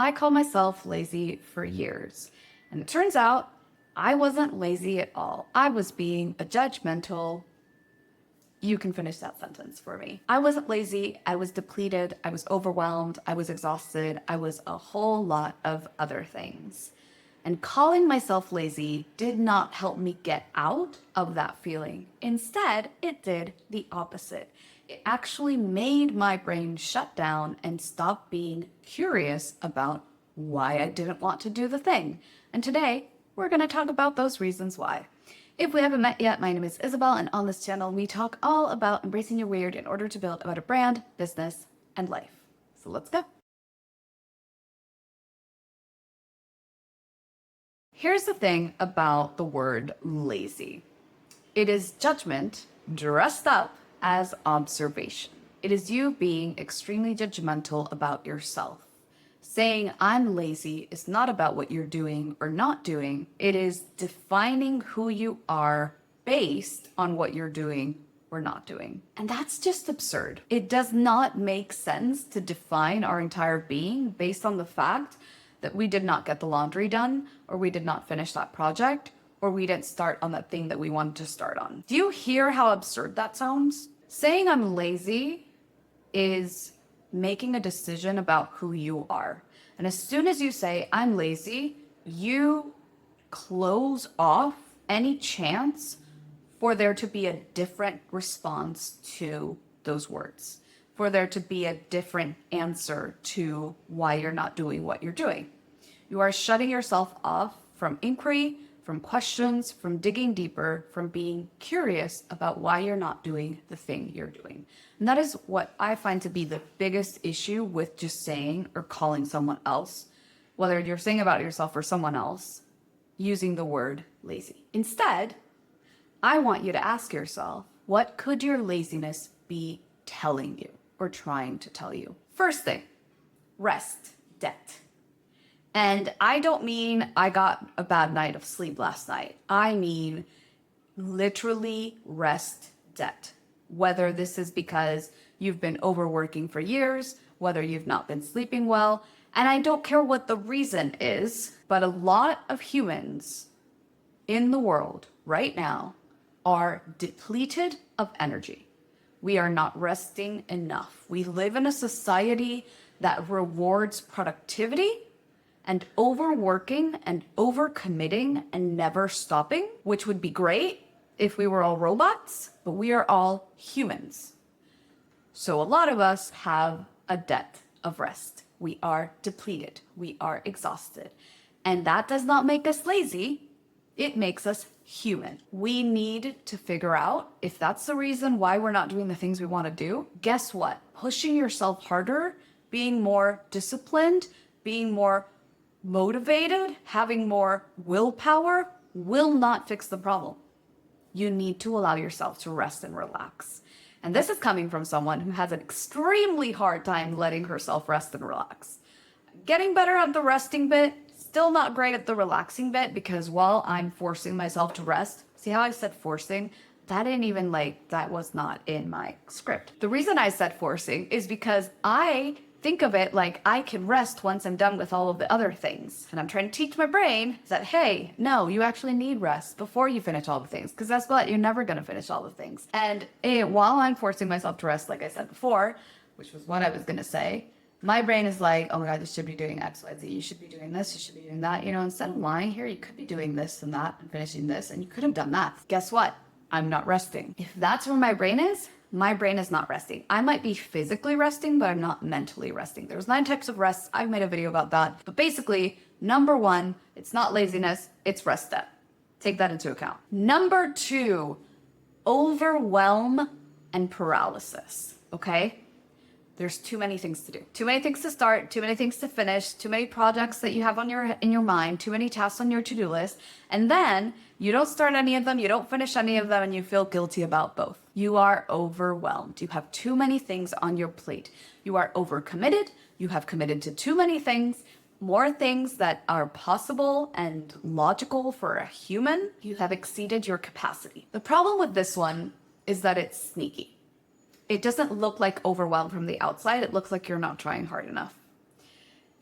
I called myself lazy for years, and it turns out I wasn't lazy at all. I was being a judgmental. You can finish that sentence for me. I wasn't lazy. I was depleted. I was overwhelmed. I was exhausted. I was a whole lot of other things. And calling myself lazy did not help me get out of that feeling. Instead, it did the opposite. It actually made my brain shut down and stop being curious about why I didn't want to do the thing. And today, we're going to talk about those reasons why. If we haven't met yet, my name is Isabel, and on this channel, we talk all about embracing your weird in order to build a better brand, business, and life. So let's go. Here's the thing about the word lazy. It is judgment dressed up as observation. It is you being extremely judgmental about yourself. Saying I'm lazy is not about what you're doing or not doing. It is defining who you are based on what you're doing or not doing. And that's just absurd. It does not make sense to define our entire being based on the fact that we did not get the laundry done, or we did not finish that project, or we didn't start on that thing that we wanted to start on. Do you hear how absurd that sounds? Saying I'm lazy is making a decision about who you are. And as soon as you say, I'm lazy, you close off any chance for there to be a different response to those words, for there to be a different answer to why you're not doing what you're doing. You are shutting yourself off from inquiry, from questions, from digging deeper, from being curious about why you're not doing the thing you're doing. And that is what I find to be the biggest issue with just saying or calling someone else, whether you're saying about yourself or someone else, using the word lazy. Instead, I want you to ask yourself, what could your laziness be telling you or trying to tell you? First thing, rest debt. And I don't mean I got a bad night of sleep last night. I mean literally rest debt. Whether this is because you've been overworking for years, whether you've not been sleeping well, and I don't care what the reason is, but a lot of humans in the world right now are depleted of energy. We are not resting enough. We live in a society that rewards productivity and overworking and overcommitting and never stopping, which would be great if we were all robots, but we are all humans. So a lot of us have a debt of rest. We are depleted. We are exhausted. And that does not make us lazy. It makes us human. We need to figure out if that's the reason why we're not doing the things we want to do. Guess what? Pushing yourself harder, being more disciplined, being more motivated, having more willpower will not fix the problem. You need to allow yourself to rest and relax. And this is coming from someone who has an extremely hard time letting herself rest and relax. Getting better at the resting bit, still not great at the relaxing bit, because while I'm forcing myself to rest, see how I said forcing? That was not in my script. The reason I said forcing is because I think of it like I can rest once I'm done with all of the other things. And I'm trying to teach my brain that, hey, no, you actually need rest before you finish all the things. Because guess what? You're never going to finish all the things. And while I'm forcing myself to rest, like I said before, which was what I was going to say, my brain is like, oh my God, you should be doing X, Y, Z. You should be doing this. You should be doing that. Instead of lying here, you could be doing this and that and finishing this. And you could have done that. Guess what? I'm not resting. If that's where my brain is not resting. I might be physically resting, but I'm not mentally resting. There's 9 types of rest. I've made a video about that. But basically, number 1, it's not laziness, it's rest debt. Take that into account. Number 2, overwhelm and paralysis, okay? There's too many things to do. Too many things to start, too many things to finish, too many projects that you have in your mind, too many tasks on your to-do list, and then you don't start any of them, you don't finish any of them, and you feel guilty about both. You are overwhelmed. You have too many things on your plate. You are overcommitted. You have committed to too many things, more things that are possible and logical for a human. You have exceeded your capacity. The problem with this one is that it's sneaky. It doesn't look like overwhelmed from the outside. It looks like you're not trying hard enough.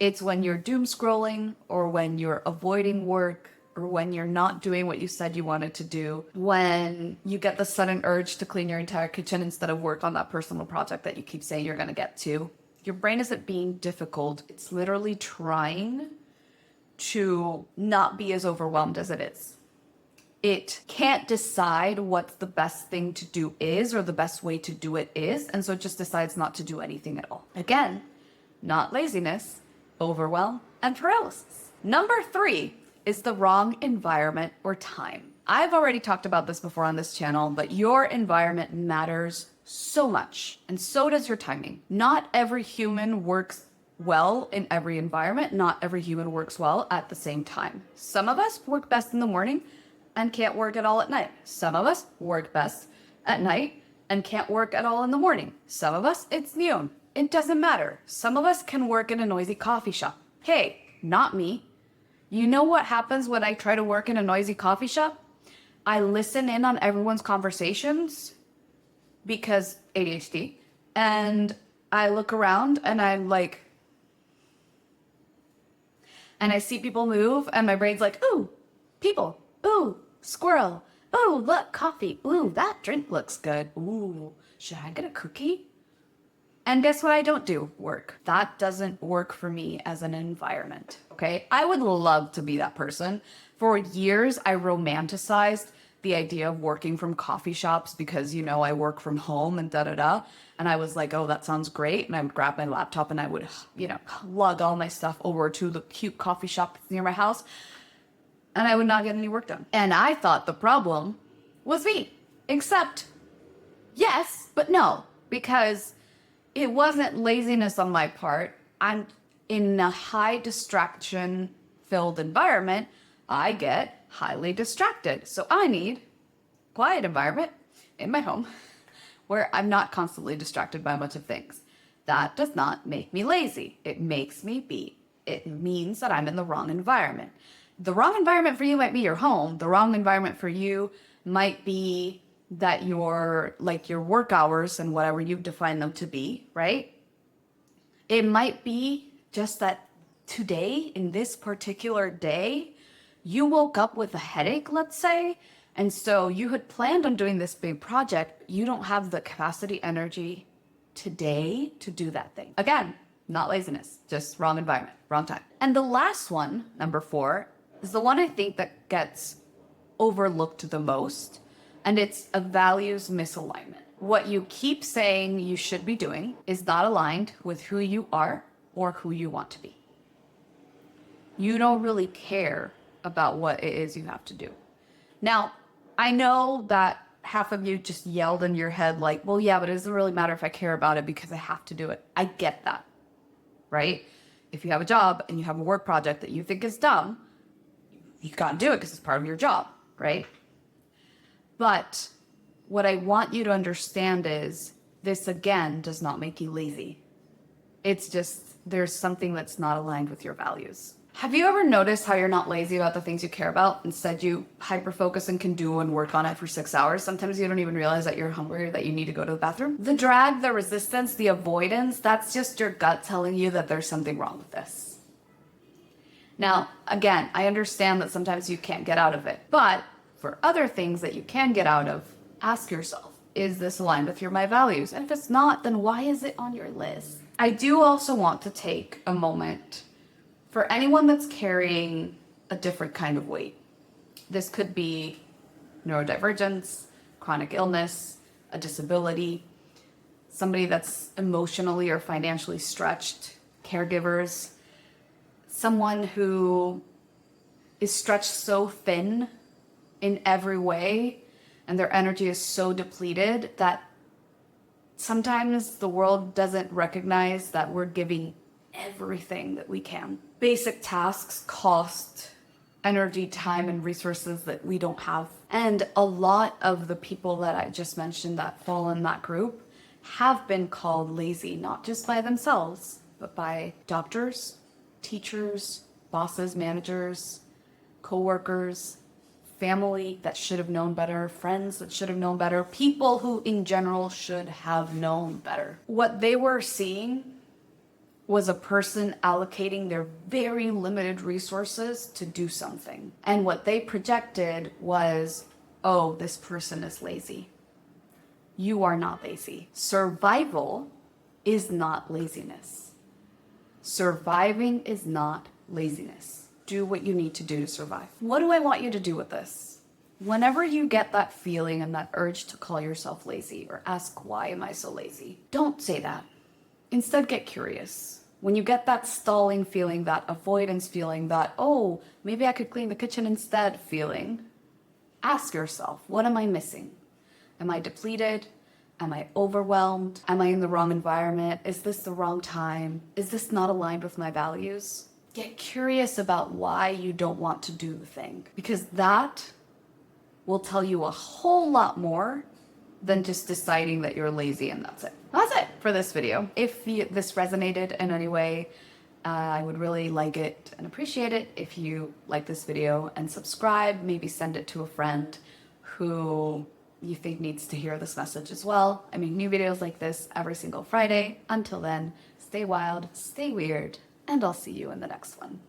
It's when you're doom scrolling, or when you're avoiding work, or when you're not doing what you said you wanted to do, when you get the sudden urge to clean your entire kitchen instead of work on that personal project that you keep saying you're going to get to. Your brain isn't being difficult. It's literally trying to not be as overwhelmed as it is. It can't decide what the best thing to do is, or the best way to do it is, and so it just decides not to do anything at all. Again, not laziness, overwhelm and paralysis. Number 3 is the wrong environment or time. I've already talked about this before on this channel, but your environment matters so much, and so does your timing. Not every human works well in every environment. Not every human works well at the same time. Some of us work best in the morning and can't work at all at night. Some of us work best at night and can't work at all in the morning. Some of us, it's noon. It doesn't matter. Some of us can work in a noisy coffee shop. Hey, not me. You know what happens when I try to work in a noisy coffee shop? I listen in on everyone's conversations because ADHD, and I look around and I'm like, and I see people move and my brain's like, ooh, people, ooh, squirrel, ooh, look, coffee, ooh, that drink looks good, ooh, should I get a cookie? And guess what I don't do? Work. That doesn't work for me as an environment, okay? I would love to be that person. For years, I romanticized the idea of working from coffee shops because, you know, I work from home and da-da-da. And I was like, oh, that sounds great. And I would grab my laptop and I would, you know, lug all my stuff over to the cute coffee shop near my house. And I would not get any work done. And I thought the problem was me. Except, yes, but no. Because it wasn't laziness on my part. I'm in a high distraction filled environment. I get highly distracted. So I need a quiet environment in my home where I'm not constantly distracted by a bunch of things. That does not make me lazy. It makes me be. It means that I'm in the wrong environment. The wrong environment for you might be your home. The wrong environment for you might be that your work hours and whatever you define them to be, right? It might be just that today, in this particular day, you woke up with a headache, let's say, and so you had planned on doing this big project. You don't have the capacity, energy today to do that thing. Again, not laziness, just wrong environment, wrong time. And the last one, number 4, is the one I think that gets overlooked the most. And it's a values misalignment. What you keep saying you should be doing is not aligned with who you are or who you want to be. You don't really care about what it is you have to do. Now, I know that half of you just yelled in your head like, well, yeah, but it doesn't really matter if I care about it because I have to do it. I get that, right? If you have a job and you have a work project that you think is dumb, you gotta do it because it's part of your job, right? But what I want you to understand is this, again, does not make you lazy. It's just there's something that's not aligned with your values. Have you ever noticed how you're not lazy about the things you care about? Instead, you hyper-focus and can do and work on it for 6 hours. Sometimes you don't even realize that you're hungry or that you need to go to the bathroom. The drag, the resistance, the avoidance, that's just your gut telling you that there's something wrong with this. Now, again, I understand that sometimes you can't get out of it, but for other things that you can get out of, ask yourself, is this aligned with my values? And if it's not, then why is it on your list? I do also want to take a moment for anyone that's carrying a different kind of weight. This could be neurodivergence, chronic illness, a disability, somebody that's emotionally or financially stretched, caregivers, someone who is stretched so thin in every way and their energy is so depleted that sometimes the world doesn't recognize that we're giving everything that we can. Basic tasks cost energy, time, and resources that we don't have. And a lot of the people that I just mentioned that fall in that group have been called lazy, not just by themselves, but by doctors, teachers, bosses, managers, coworkers, family that should have known better, friends that should have known better, people who in general should have known better. What they were seeing was a person allocating their very limited resources to do something. And what they projected was, oh, this person is lazy. You are not lazy. Survival is not laziness. Surviving is not laziness. Do what you need to do to survive. What do I want you to do with this? Whenever you get that feeling and that urge to call yourself lazy or ask, why am I so lazy? Don't say that. Instead, get curious. When you get that stalling feeling, that avoidance feeling, that, oh, maybe I could clean the kitchen instead feeling, ask yourself, what am I missing? Am I depleted? Am I overwhelmed? Am I in the wrong environment? Is this the wrong time? Is this not aligned with my values? Get curious about why you don't want to do the thing, because that will tell you a whole lot more than just deciding that you're lazy and that's it. That's it for this video. If this resonated in any way, I would really like it and appreciate it if you like this video and subscribe, maybe send it to a friend who you think needs to hear this message as well. I make new videos like this every single Friday. Until then, stay wild, stay weird, and I'll see you in the next one.